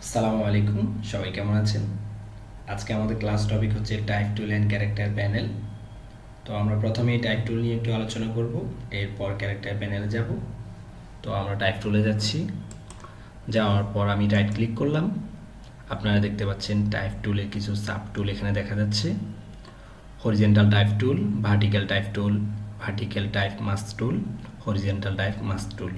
আসসালামু আলাইকুম, সবাই কেমন আছেন? আজকে আমাদের ক্লাস টপিক হচ্ছে type tool and character panel. তো আমরা প্রথমেই টাইপ টুল নিয়ে একটু আলোচনা করব, এরপর ক্যারেক্টার প্যানেলে যাব। তো আমরা টাইপ টুলে যাচ্ছি, যাওয়ার পর আমি রাইট ক্লিক করলাম। আপনারা দেখতে পাচ্ছেন টাইপ টুলের কিছু সাব টুল এখানে দেখা যাচ্ছে। Horizontal type tool, vertical type tool, vertical type mask tool, horizontal type mask tool.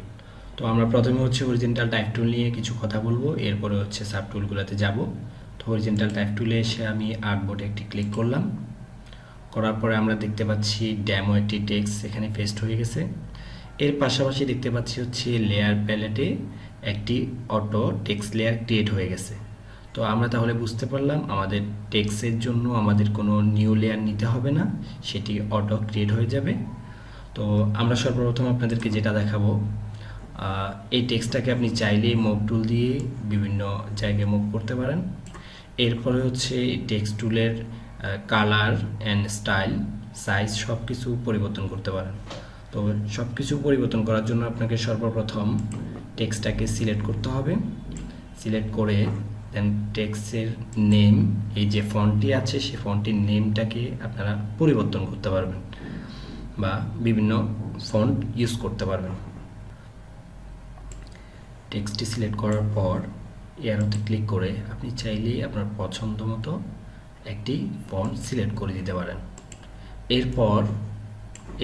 তো আমরা প্রথমে হচ্ছে হরিজেন্টাল টাইপ টুল নিয়ে কিছু কথা বলবো, এরপরে হচ্ছে সাব টুলগুলোতে যাব। তো হরিজেন্টাল টাইপ টুলে এসে আমি আর্টবোর্ডে একটি ক্লিক করলাম। করার পরে আমরা দেখতে পাচ্ছি ডেমো একটি টেক্সট এখানে পেস্ট হয়ে গেছে। এর পাশাপাশি দেখতে পাচ্ছি হচ্ছে লেয়ার প্যালেটে একটি অটো টেক্সট লেয়ার ক্রিয়েট হয়ে গেছে। তো আমরা তাহলে বুঝতে পারলাম আমাদের টেক্সটের জন্য আমাদের কোনো নিউ লেয়ার নিতে হবে না, সেটি অটো ক্রিয়েট হয়ে যাবে। তো আমরা সর্বপ্রথম আপনাদেরকে যেটা দেখাবো, এই টেক্সটটাকে আপনি চাইলেই মুভ টুল দিয়ে বিভিন্ন জায়গায় মুভ করতে পারেন। এরপরে হচ্ছে এই টেক্সট টুলের কালার অ্যান্ড স্টাইল, সাইজ সব কিছু পরিবর্তন করতে পারেন। তো সব কিছু পরিবর্তন করার জন্য আপনাকে সর্বপ্রথম টেক্সটটাকে সিলেক্ট করতে হবে। সিলেক্ট করে দেন টেক্সটের নেম, এই যে ফন্টটি আছে সেই ফন্টটির নেমটাকে আপনারা পরিবর্তন করতে পারবেন বা বিভিন্ন ফন্ট ইউজ করতে পারবেন। টেক্সটটি সিলেক্ট করার পর এরোতে ক্লিক করে আপনি চাইলেই আপনার পছন্দ মতো একটি ফন্ট সিলেক্ট করে দিতে পারেন। এরপর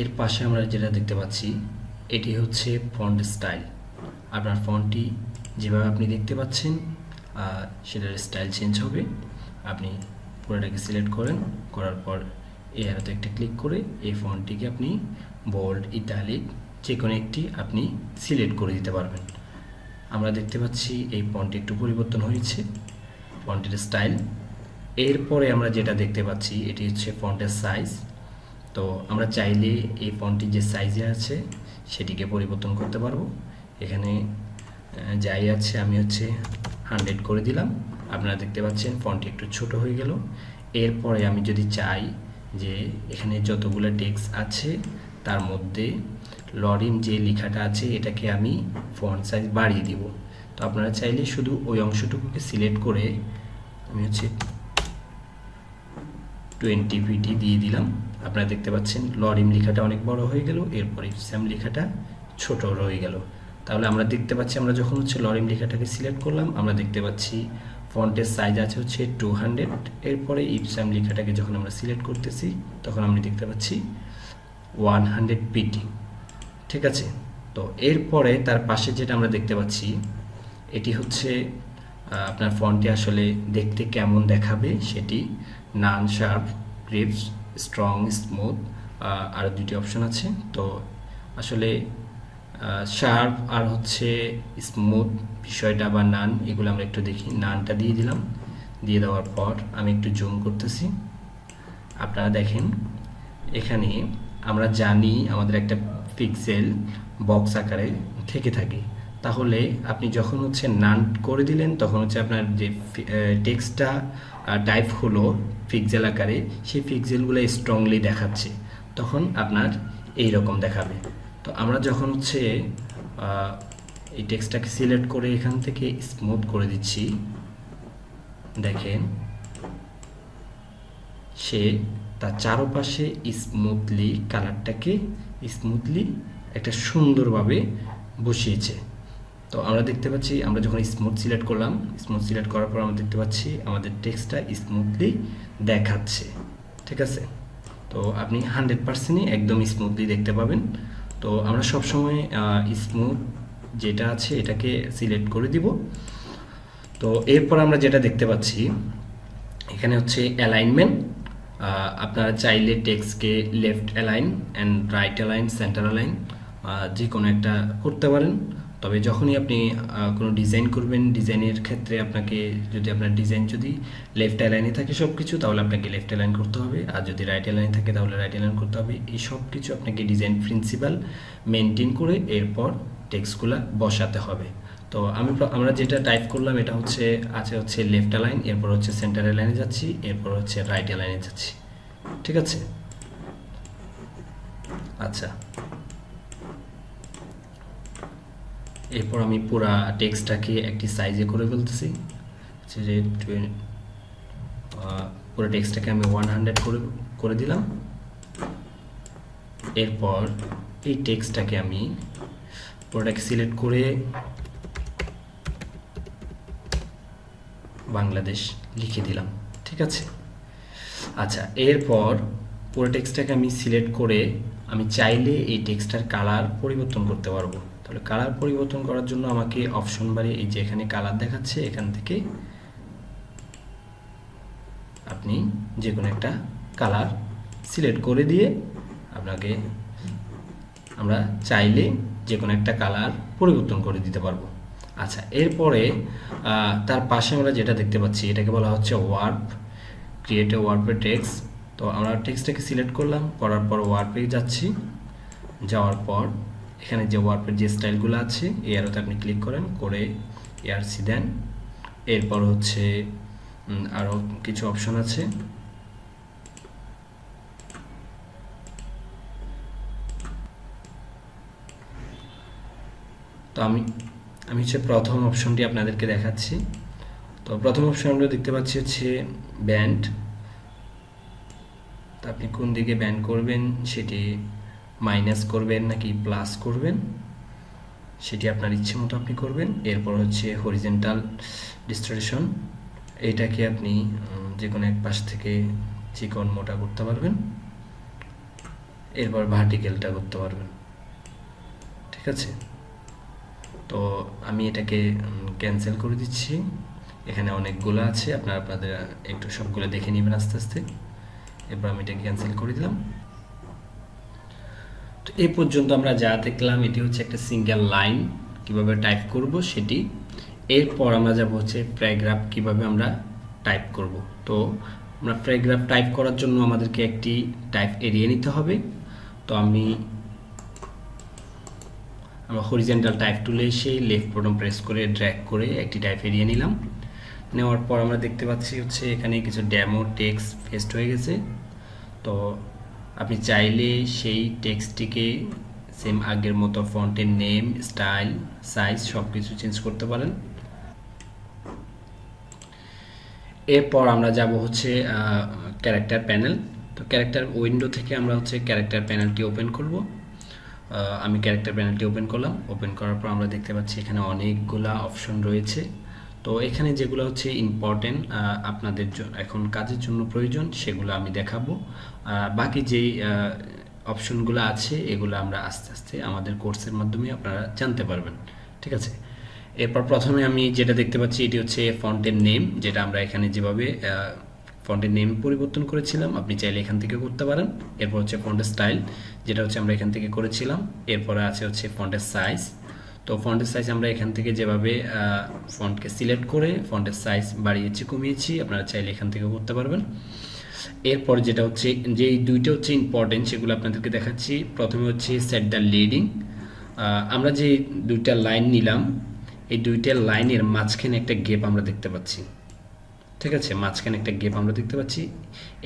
এর পাশে আমরা যেটা দেখতে পাচ্ছি এটি হচ্ছে ফন্ট স্টাইল। আপনার ফন্টটি যেভাবে আপনি দেখতে পাচ্ছেন সেটার স্টাইল চেঞ্জ হবে। আপনি পুরোটাকে সিলেক্ট করার পর এই অ্যারোতে একটা ক্লিক করে এই ফন্টটিকে আপনি বোল্ড, ইটালিক যে কোনো একটি আপনি সিলেক্ট করে দিতে পারবেন। আমরা দেখতে পাচ্ছি এই ফন্টটি একটু পরিবর্তন হয়েছে, ফন্টের স্টাইল। এরপরে আমরা যেটা দেখতে পাচ্ছি এটি হচ্ছে ফন্টের সাইজ। তো আমরা চাইলে এই ফন্টটি যে সাইজে আছে সেটিকে পরিবর্তন করতে পারবো। এখানে যাই আছে আমি হচ্ছে 100 করে দিলাম। আপনারা দেখতে পাচ্ছেন ফন্টটি একটু ছোট হয়ে গেল। এরপরে আমি যদি চাই যে এখানে যতগুলো টেক্সট আছে তার মধ্যে লরিম যে লেখাটা আছে এটাকে আমি ফন্ট সাইজ বাড়িয়ে দিব। তো আপনারা চাইলে শুধু ওই অংশটুকুকে সিলেক্ট করে আমি হচ্ছে 20 পিটি দিয়ে দিলাম। আপনারা দেখতে পাচ্ছেন লরিম লেখাটা অনেক বড় হয়ে গেল, এরপরে স্যাম লেখাটা ছোট রয়ে গেল। তাহলে আমরা দেখতে পাচ্ছি আমরা যখন হচ্ছে লরিম লেখাটাকে সিলেক্ট করলাম আমরা দেখতে পাচ্ছি ফন্টের সাইজ আছে হচ্ছে 200। এরপরে ইপসাম লেখাটাকে যখন আমরা সিলেক্ট করতেছি তখন আমরা দেখতে পাচ্ছি 100 পিটি। ঠিক আছে, তো এরপরে তার পাশে যেটা আমরা দেখতে পাচ্ছি এটি হচ্ছে আপনার ফন্টটি আসলে দেখতে কেমন দেখাবে সেটি নান, শার্প, ক্রিপস, স্ট্রং, স্মুথ, আরও দুটি অপশন আছে। তো আসলে শার্প আর হচ্ছে স্মুথ বিষয়টা বা নান এগুলো আমরা একটু দেখি। নানটা দিয়ে দিলাম, দিয়ে দেওয়ার পর আমি একটু জুম করতেছি। আপনারা দেখেন এখানে আমরা জানি আমাদের একটা পিক্সেল বক্স আকারে থেকে থাকে। তাহলে আপনি যখন হচ্ছে নান করে দিলেন তখন হচ্ছে আপনার যে টেক্সটটা টাইপ হলো পিক্সেল আকারে, সেই পিক্সেলগুলো স্ট্রংলি দেখাচ্ছে, তখন আপনার এই রকম দেখাবে। তো আমরা যখন হচ্ছে এই টেক্সটটাকে সিলেক্ট করে এখান থেকে স্মুথ করে দিচ্ছি, দেখেন সে তার চারপাশে স্মুথলি কালারটাকে স্মুথলি একটা সুন্দরভাবে বসিয়েছে। তো আমরা দেখতে পাচ্ছি আমরা যখন স্মুথ সিলেক্ট করলাম, স্মুথ সিলেক্ট করার পর আমরা দেখতে পাচ্ছি আমাদের টেক্সটটা স্মুথলি দেখাচ্ছে। ঠিক আছে, তো আপনি 100%ই একদম স্মুথলি দেখতে পাবেন। তো আমরা সবসময় স্মুথ যেটা আছে এটাকে সিলেক্ট করে দিব। তো এরপর আমরা যেটা দেখতে পাচ্ছি এখানে হচ্ছে অ্যালাইনমেন্ট। আপনারা চাইলে টেক্সটকে left align and right align, centre align যে কোনো একটা করতে পারেন। তবে যখনই আপনি কোনো ডিজাইন করবেন, ডিজাইনের ক্ষেত্রে আপনাকে যদি আপনার ডিজাইন যদি লেফট অ্যালাইনে থাকে সব কিছু, তাহলে আপনাকে লেফট অ্যালাইন করতে হবে। আর যদি রাইট অ্যালাইন থাকে তাহলে রাইট অ্যালাইন করতে হবে। এই সব কিছু আপনাকে ডিজাইন প্রিন্সিপাল মেনটেন করে এরপর টেক্সটগুলো বসাতে হবে। তো আমরা যেটা টাইপ করলাম এটা হচ্ছে হচ্ছে লেফট অ্যালাইন, এরপর হচ্ছে সেন্টার অ্যালাইনে যাচ্ছি, এরপর হচ্ছে রাইট অ্যালাইনে যাচ্ছি। ঠিক আছে, আচ্ছা এরপর আমি পুরা টেক্সটটাকে একটি সাইজে করে ফেলতেছি। যে পুরো টেক্সটটাকে আমি 100 করে দিলাম। এরপর এই টেক্সটটাকে আমি পুরোটাকে সিলেক্ট করে বাংলাদেশ লিখে দিলাম। ঠিক আছে, আচ্ছা, এরপর পুরো টেক্সটটাকে আমি সিলেক্ট করে আমি চাইলে এই টেক্সটটার কালার পরিবর্তন করতে পারবো। তাহলে কালার পরিবর্তন করার জন্য আমাকে অপশন বারে এই যে এখানে কালার দেখাচ্ছে, এখান থেকে আপনি যে কোনো একটা কালার সিলেক্ট করে দিয়ে আপনাকে আমরা চাইলে যে কোনো একটা কালার পরিবর্তন করে দিতে পারবো। আচ্ছা, এরপরে তার পাশে আমরা যেটা দেখতে পাচ্ছি এটাকে বলা হচ্ছে ওয়ার্প, ক্রিয়েট এ ওয়ার্পে টেক্সট। তো আমরা টেক্সটটাকে সিলেক্ট করলাম, করার পর ওয়ার্পে যাচ্ছি, যাওয়ার পর এখানে যে ওয়ার্পের যে স্টাইলগুলো আছে এই অ্যারোতে আপনি ক্লিক করেন, করে এআরসি দেন। এরপর হচ্ছে আরও কিছু অপশন আছে, তো আমি হচ্ছে প্রথম অপশনটি আপনাদেরকে দেখাচ্ছি। তো প্রথম অপশন আমরা দেখতে পাচ্ছি হচ্ছে ব্যান্ড। তো আপনি কোন দিকে ব্যান্ড করবেন, সেটি মাইনাস করবেন নাকি প্লাস করবেন সেটি আপনার ইচ্ছে মতো আপনি করবেন। এরপর হচ্ছে হরিজেন্টাল ডিস্ট্রিবিউশন, এটাকে আপনি যে কোনো এক পাশ থেকে চিকন মোটা করতে পারবেন। এরপর ভার্টিক্যালটা করতে পারবেন। ঠিক আছে, তো আমি এটাকে ক্যান্সেল করে দিচ্ছি। এখানে অনেকগুলো আছে, আপনাদের একটু সবগুলো দেখে নেবেন আস্তে আস্তে। এরপর আমি এটাকে ক্যান্সেল করে দিলাম। তো এই পর্যন্ত আমরা যা দেখলাম এটি হচ্ছে একটা সিঙ্গেল লাইন কিভাবে টাইপ করব সেটি। এরপর আমরা যাব হচ্ছে প্যারাগ্রাফ কিভাবে আমরা টাইপ করব। তো আমরা প্যারাগ্রাফ টাইপ করার জন্য আমাদেরকে একটি টাইপ এরিয়া নিতে হবে। তো আমরা হরিজেন্টাল টাইপ টুলে এসে লেফট বাটন প্রেস করে ড্র্যাগ করে একটি টাইপ এরিয়া নিলাম। নেওয়ার পর আমরা দেখতে পাচ্ছি হচ্ছে এখানে কিছু ডেমো টেক্সট পেস্ট হয়ে গেছে। তো আপনি চাইলে সেই টেক্সটটিকে সেম আগের মতো ফন্টের নেম, স্টাইল, সাইজ সব কিছু চেঞ্জ করতে পারেন। এরপর আমরা যাব হচ্ছে ক্যারেক্টার প্যানেল। তো ক্যারেক্টার উইন্ডো থেকে আমরা হচ্ছে ক্যারেক্টার প্যানেলটি ওপেন করব। আমি ক্যারেক্টার প্যানেলটি ওপেন করলাম। ওপেন করার পর আমরা দেখতে পাচ্ছি এখানে অনেকগুলা অপশন রয়েছে। তো এখানে যেগুলো হচ্ছে ইম্পর্টেন্ট আপনাদের এখন কাজের জন্য প্রয়োজন সেগুলো আমি দেখাবো। বাকি যেই অপশনগুলো আছে এগুলো আমরা আস্তে আস্তে আমাদের কোর্সের মাধ্যমে আপনারা জানতে পারবেন। ঠিক আছে, এরপর প্রথমে আমি যেটা দেখতে পাচ্ছি এটি হচ্ছে ফন্টের নেম, যেটা আমরা এখানে যেভাবে ফন্টের নেম পরিবর্তন করেছিলাম আপনি চাইলে এখান থেকে করতে পারেন। এরপর হচ্ছে ফন্টের স্টাইল, যেটা হচ্ছে আমরা এখান থেকে করেছিলাম। এরপরে আছে হচ্ছে ফন্টের সাইজ। তো ফন্টের সাইজ আমরা এখান থেকে যেভাবে ফন্টকে সিলেক্ট করে ফন্টের সাইজ বাড়িয়েছি কমিয়েছি আপনারা চাইলে এখান থেকে করতে পারবেন। এরপর যেটা হচ্ছে যেই দুইটা হচ্ছে ইম্পর্টেন্ট সেগুলো আপনাদেরকে দেখাচ্ছি। প্রথমে হচ্ছে সেট দ্য লিডিং। আমরা যে দুইটা লাইন নিলাম এই দুইটা লাইনের মাঝখানে একটা গ্যাপ আমরা দেখতে পাচ্ছি। ঠিক আছে, মাঝখানে একটা গ্যাপ আমরা দেখতে পাচ্ছি।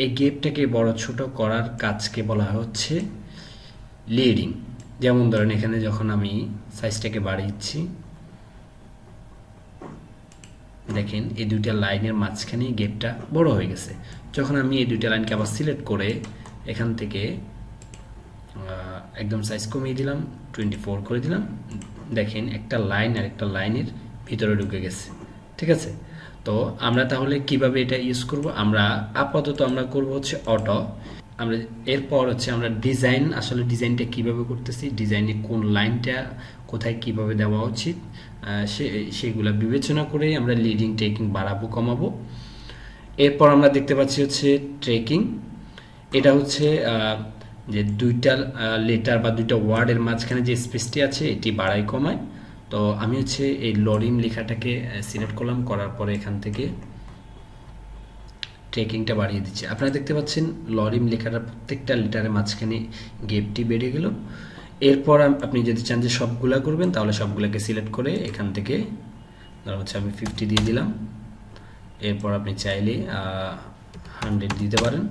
এই গ্যাপটাকে বড় ছোট করার কাজকে বলা হচ্ছে লিডিং। যেমন ধরেন এখানে যখন আমি সাইজটাকে বাড়িয়েছি দেখেন এই দুইটা লাইনের মাঝখানে গ্যাপটা বড় হয়ে গেছে। যখন আমি এই দুইটা লাইনকে আবার সিলেক্ট করে এখান থেকে একদম সাইজ কমিয়ে দিলাম, 24 করে দিলাম, দেখেন একটা লাইন আর একটা লাইনের ভিতরে ঢুকে গেছে। ঠিক আছে, তো আমরা তাহলে কিভাবে এটা ইউজ করব, আমরা আপাতত আমরা করব হচ্ছে অটো। আমরা এরপর হচ্ছে আমরা ডিজাইন, আসলে ডিজাইনটা কিভাবে করতেছি, ডিজাইনে কোন লাইনটা কোথায় কিভাবে দেওয়া উচিত সেগুলো বিবেচনা করে আমরা লিডিং ট্রেকিং বাড়াবো কমাবো। এরপর আমরা দেখতে পাচ্ছি হচ্ছে ট্রেকিং। এটা হচ্ছে যে দুইটা লেটার বা দুইটা ওয়ার্ডের মাঝখানে যে স্পেসটি আছে এটি বাড়াই কমায়। তো আমি হচ্ছে এই লরিম লেখাটাকে সিলেক্ট করলাম, করার পরে এখান থেকে ট্রেকিংটা বাড়িয়ে দিচ্ছি। আপনারা দেখতে পাচ্ছেন লরিম লেখাটা প্রত্যেকটা লেটারের মাঝখানে গ্যাপটি বেড়ে গেল। এরপর আপনি যদি চান যে সবগুলা করবেন তাহলে সবগুলাকে সিলেক্ট করে এখান থেকে ধরুন হচ্ছে আমি 50 দিয়ে দিলাম। এরপর আপনি চাইলে 100 দিতে পারেন।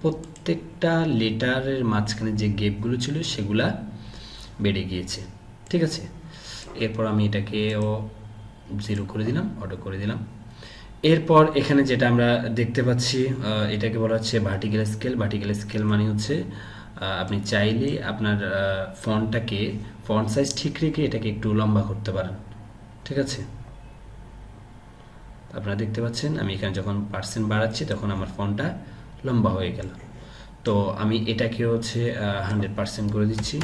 প্রত্যেকটা লেটারের মাঝখানে যে গ্যাপগুলো ছিল সেগুলা বেড়ে গিয়েছে। ঠিক আছে, এরপর আমি এটাকেও 0 করে দিলাম, অটো করে দিলাম। এরপর এখানে যেটা আমরা দেখতে পাচ্ছি এটাকে বলা হচ্ছে ভার্টিক্যাল স্কেল। ভার্টিক্যাল স্কেল মানে হচ্ছে আপনি চাইলে আপনার ফন্ট সাইজ ঠিক রেখে এটাকে একটু লম্বা করতে পারেন, ঠিক আছে। আপনারা দেখতে পাচ্ছেন আমি এখানে যখন পার্সেন্ট বাড়াচ্ছি তখন আমার ফন্টটা লম্বা হয়ে গেল। তো আমি এটাকে হচ্ছে 100% করে দিচ্ছি।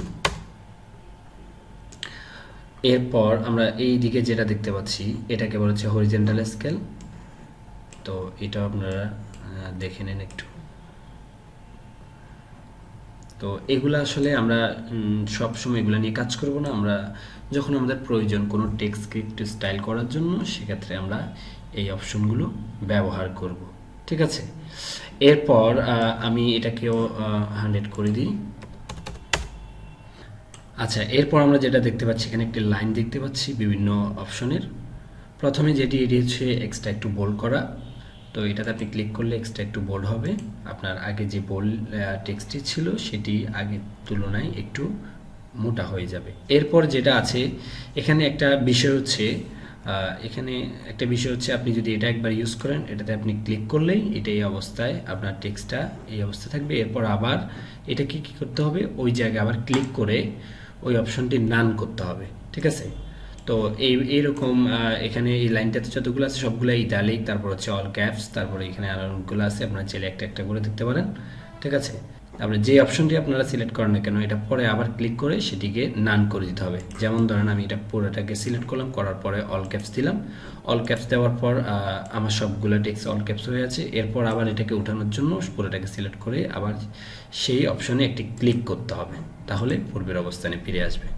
এরপর আমরা এই দিকে যেটা দেখতে পাচ্ছি এটাকে বলা হচ্ছে হরিজেন্টাল স্কেল। তো এটা আপনারা দেখে নেন একটু। তো এগুলো আসলে আমরা সব সময় এগুলো নিয়ে কাজ করব না। আমরা যখন আমাদের প্রয়োজন কোনো টেক্সটকে একটু স্টাইল করার জন্য, সেক্ষেত্রে আমরা এই অপশনগুলো ব্যবহার করব, ঠিক আছে। এরপর আমি এটাকেও 100 করে দিই। আচ্ছা, এরপর আমরা যেটা দেখতে পাচ্ছি এখানে একটি লাইন দেখতে পাচ্ছি বিভিন্ন অপশনের। প্রথমে এটি হচ্ছে এক্সট্রা একটু বোল্ড করা। তো এটাতে আপনি ক্লিক করলে এক্সট্রা একটু বোল্ড হবে। আপনার আগে যে বোল্ড টেক্সটটি ছিল সেটি আগের তুলনায় একটু মোটা হয়ে যাবে। এরপর যেটা আছে এখানে একটা বিষয় হচ্ছে আপনি যদি এটা একবার ইউজ করেন, এটাতে আপনি ক্লিক করলেই এটা এই অবস্থায় আপনার টেক্সটটা এই অবস্থা থাকবে। এরপর আবার এটাকে কী করতে হবে, ওই জায়গায় আবার ক্লিক করে ওই অপশনটি নান করতে হবে, ঠিক আছে। তো এইরকম এখানে এই লাইনটাতে যতগুলো আছে সবগুলো ইটালিক, তারপর হচ্ছে অল ক্যাপস, তারপরে এখানে আরোগুলো আছে, আপনারা চাইলে একটা একটা করে দেখতে পারেন, ঠিক আছে। তারপরে যে অপশনটি আপনারা সিলেক্ট করেন না কেন, এটা পরে আবার ক্লিক করে সেটিকে নান করে দিতে হবে। যেমন ধরেন আমি এটা পুরোটাকে সিলেক্ট করলাম, করার পরে অল ক্যাপস দিলাম। অল ক্যাপস দেওয়ার পর আমার সবগুলো টেক্সট অল ক্যাপস হয়ে আছে। এরপর আবার এটাকে ওঠানোর জন্য পুরোটাকে সিলেক্ট করে আবার সেই অপশনে একটি ক্লিক করতে হবে, তাহলে পূর্বের অবস্থানে ফিরে আসবে।